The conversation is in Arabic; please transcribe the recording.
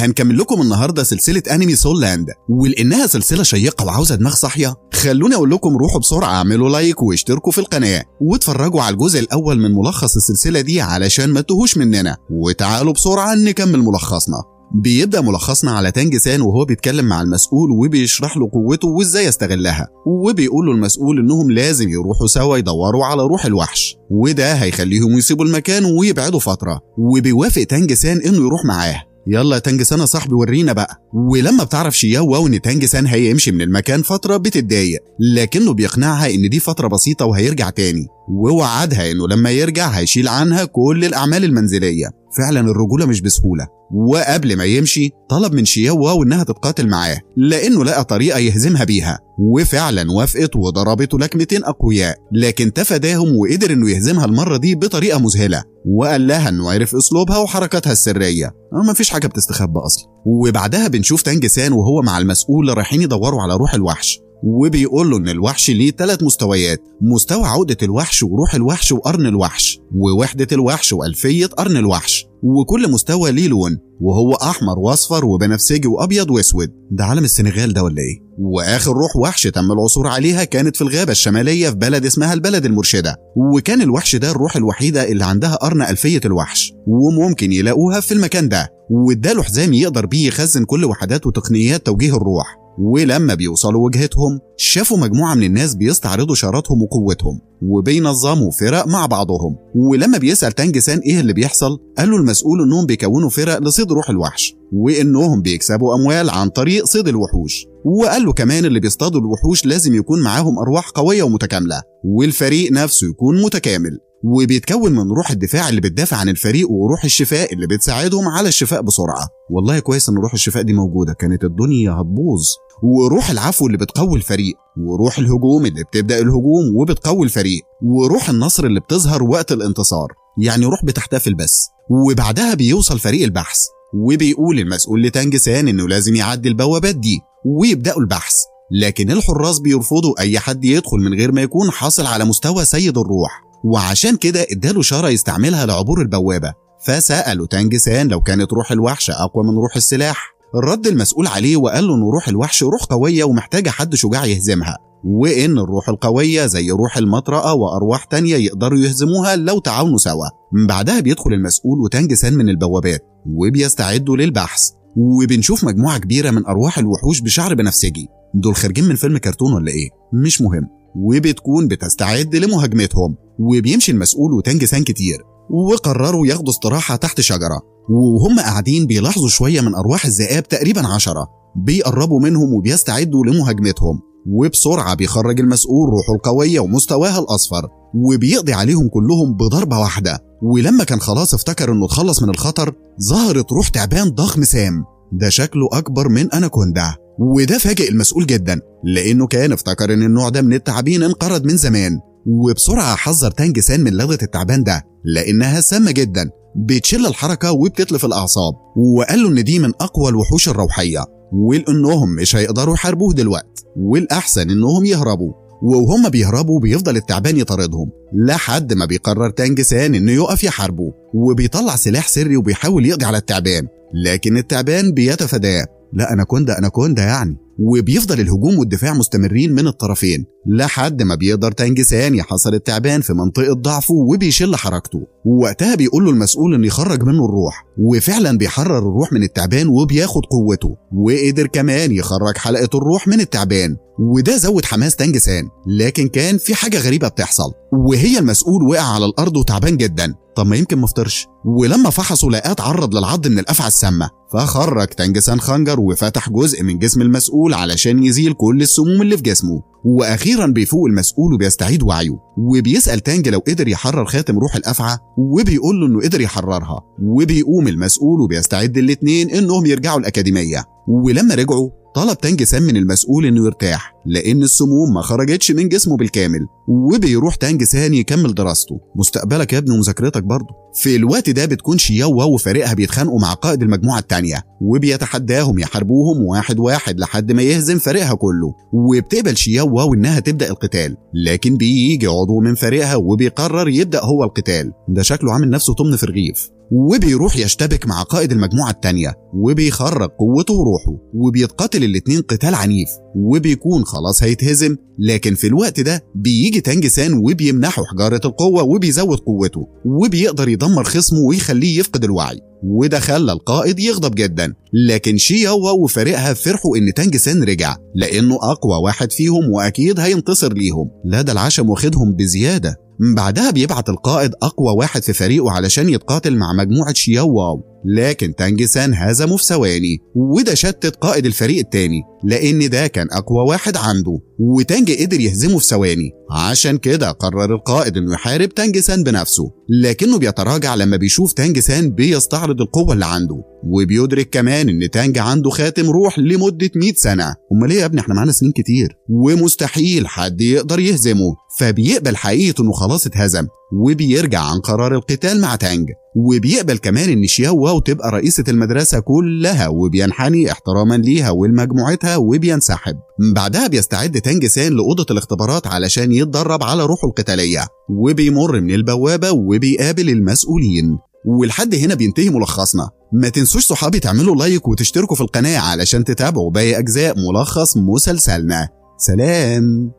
هنكمل لكم النهارده سلسله انمي سول لاند، ولانها سلسله شيقه وعاوزه دماغ صاحيه خلوني اقول لكم روحوا بسرعه اعملوا لايك واشتركوا في القناه واتفرجوا على الجزء الاول من ملخص السلسله دي علشان ما تتوهوش مننا، وتعالوا بسرعه نكمل ملخصنا. بيبدأ ملخصنا على تانج سان وهو بيتكلم مع المسؤول وبيشرح له قوته وازاي يستغلها، وبيقول له المسؤول انهم لازم يروحوا سوا يدوروا على روح الوحش، وده هيخليهم يسيبوا المكان ويبعدوا فترة، وبيوافق تانج سان انه يروح معاه. يلا يا تانج سان يا صاحبي ورينا بقى. ولما بتعرف شياو واو ان تانج سان هيمشي من المكان فترة بتتضايق، لكنه بيقنعها ان دي فترة بسيطة وهيرجع تاني، ووعدها انه لما يرجع هيشيل عنها كل الاعمال المنزلية. فعلا الرجولة مش بسهولة. وقبل ما يمشي طلب من شياو واو انها تتقاتل معاه لانه لقى طريقة يهزمها بيها، وفعلا وافقت وضربته لكمتين اقوياء، لكن تفاداهم وقدر انه يهزمها المرة دي بطريقة مذهلة، وقال لها انه عرف اسلوبها وحركاتها السرية، مفيش حاجة بتستخبى اصلا. وبعدها بنشوف تانج سان وهو مع المسؤول رايحين يدوروا على روح الوحش، وبيقول له ان الوحش ليه 3 مستويات: مستوى عقدة الوحش وروح الوحش وقرن الوحش ووحدة الوحش وألفية قرن الوحش، وكل مستوى ليه لون، وهو احمر واصفر وبنفسجي وابيض واسود. ده عالم السنغال ده ولا ايه؟ واخر روح وحش تم العثور عليها كانت في الغابة الشمالية في بلد اسمها البلد المرشدة، وكان الوحش ده الروح الوحيدة اللي عندها قرن ألفية الوحش، وممكن يلاقوها في المكان ده، واداله حزام يقدر بيه يخزن كل وحدات وتقنيات توجيه الروح. ولما بيوصلوا وجهتهم شافوا مجموعة من الناس بيستعرضوا شاراتهم وقوتهم وبينظموا فرق مع بعضهم. ولما بيسأل تانج سان ايه اللي بيحصل قال له المسؤول انهم بيكونوا فرق لصيد روح الوحش، وانهم بيكسبوا اموال عن طريق صيد الوحوش، وقال له كمان اللي بيصطادوا الوحوش لازم يكون معاهم ارواح قوية ومتكاملة، والفريق نفسه يكون متكامل، وبيتكون من روح الدفاع اللي بتدافع عن الفريق وروح الشفاء اللي بتساعدهم على الشفاء بسرعة. والله كويس ان روح الشفاء دي موجودة، كانت الدنيا هتبوظ. وروح العفو اللي بتقوي الفريق، وروح الهجوم اللي بتبدأ الهجوم وبتقوي الفريق، وروح النصر اللي بتظهر وقت الانتصار، يعني روح بتحتفل بس. وبعدها بيوصل فريق البحث، وبيقول المسؤول لتانج سان انه لازم يعدي البوابات دي ويبدأوا البحث، لكن الحراس بيرفضوا اي حد يدخل من غير ما يكون حاصل على مستوى سيد الروح، وعشان كده اداله شارة يستعملها لعبور البوابة. فسألوا تانج سان لو كانت روح الوحش اقوى من روح السلاح، رد المسؤول عليه وقال له ان روح الوحش روح قوية ومحتاجة حد شجاع يهزمها، وان الروح القوية زي روح المطرقة وارواح تانية يقدروا يهزموها لو تعاونوا سوا. بعدها بيدخل المسؤول وتانج سان من البوابات وبيستعدوا للبحث، وبنشوف مجموعة كبيرة من ارواح الوحوش بشعر بنفسجي. دول خارجين من فيلم كرتون ولا ايه؟ مش مهم. وبتكون بتستعد لمهاجمتهم، وبيمشي المسؤول وتانج سان كتير، وقرروا ياخدوا استراحة تحت شجرة، وهم قاعدين بيلاحظوا شوية من أرواح الذئاب تقريبا 10 بيقربوا منهم وبيستعدوا لمهاجمتهم. وبسرعة بيخرج المسؤول روحه القوية ومستواها الأصفر وبيقضي عليهم كلهم بضربة واحدة. ولما كان خلاص افتكر انه اتخلص من الخطر ظهرت روح تعبان ضخم سام، ده شكله أكبر من أناكوندا، وده فاجئ المسؤول جدا لأنه كان افتكر ان النوع ده من التعابين انقرض من زمان. وبسرعة حذر تانج سان من لغة التعبان ده لأنها سامة جدا بتشل الحركة وبتتلف الأعصاب، وقال له إن دي من أقوى الوحوش الروحية ولأنهم مش هيقدروا يحاربوه دلوقتي، والأحسن إنهم يهربوا. وهم بيهربوا بيفضل التعبان يطاردهم لحد ما بيقرر تانج سان إنه يقف يحاربه، وبيطلع سلاح سري وبيحاول يقضي على التعبان، لكن التعبان بيتفاداه. لا أناكوندا يعني. وبيفضل الهجوم والدفاع مستمرين من الطرفين لحد ما بيقدر تانج سان يحصل التعبان في منطقة ضعفه وبيشل حركته. ووقتها بيقول له المسؤول ان يخرج منه الروح، وفعلا بيحرر الروح من التعبان وبياخد قوته، وقدر كمان يخرج حلقة الروح من التعبان، وده زود حماس تانج سان. لكن كان في حاجة غريبة بتحصل، وهي المسؤول وقع على الأرض وتعبان جدا. طب ما يمكن مفطرش. ولما فحصوا لقاه اتعرض للعض من الأفعى السامة، فخرج تانج سان خنجر وفتح جزء من جسم المسؤول علشان يزيل كل السموم اللي في جسمه. واخيرا بيفوق المسؤول وبيستعيد وعيه، وبيسأل تانج لو قدر يحرر خاتم روح الأفعى، وبيقول له انه قدر يحررها. وبيقوم المسؤول وبيستعد الاتنين انهم يرجعوا الأكاديمية. ولما رجعوا طلب تانج سان من المسؤول انه يرتاح لان السموم ما خرجتش من جسمه بالكامل، وبيروح تانج سان يكمل دراسته. مستقبلك يا ابني ومذاكرتك برضه. في الوقت ده بتكون شياو واو وفريقها بيتخانقوا مع قائد المجموعة التانية، وبيتحداهم يحاربوهم واحد واحد لحد ما يهزم فريقها كله. وبتقبل شياو واو انها تبدأ القتال، لكن بيجي عضو من فريقها وبيقرر يبدأ هو القتال. ده شكله عامل نفسه طمن في رغيف. وبيروح يشتبك مع قائد المجموعة التانية وبيخرج قوته وروحه، وبيتقاتل الاتنين قتال عنيف وبيكون خلاص هيتهزم. لكن في الوقت ده بيجي تانج سان وبيمنحه حجارة القوة وبيزود قوته وبيقدر يدمر خصمه ويخليه يفقد الوعي، وده خلى القائد يغضب جدا. لكن شياوا وفريقها فرحوا ان تانج سان رجع لانه اقوى واحد فيهم واكيد هينتصر ليهم. لا ده العشم واخدهم بزيادة. بعدها بيبعت القائد اقوى واحد في فريقه علشان يتقاتل مع مجموعة شياوا، لكن تانج سان هزمه في ثواني، وده شتت قائد الفريق التاني لان ده كان اقوى واحد عنده، وتانج قدر يهزمه في ثواني. عشان كده قرر القائد انه يحارب تانج سان بنفسه، لكنه بيتراجع لما بيشوف تانج سان بيستعرض القوة اللي عنده، وبيدرك كمان ان تانج عنده خاتم روح لمدة 100 سنة. امال ايه يا ابني، احنا معانا سنين كتير ومستحيل حد يقدر يهزمه. فبيقبل حقيقة انه خلاص اتهزم وبيرجع عن قرار القتال مع تانج، وبيقبل كمان ان شياوا تبقى رئيسة المدرسة كلها وبينحني احتراما ليها ولمجموعتها وبينسحب. بعدها بيستعد تانج سان لأوضة الاختبارات علشان يتدرب على روحه القتالية، وبيمر من البوابة وبيقابل المسؤولين. ولحد هنا بينتهي ملخصنا. ما تنسوش صحابي تعملوا لايك وتشتركوا في القناة علشان تتابعوا باقي أجزاء ملخص مسلسلنا. سلام.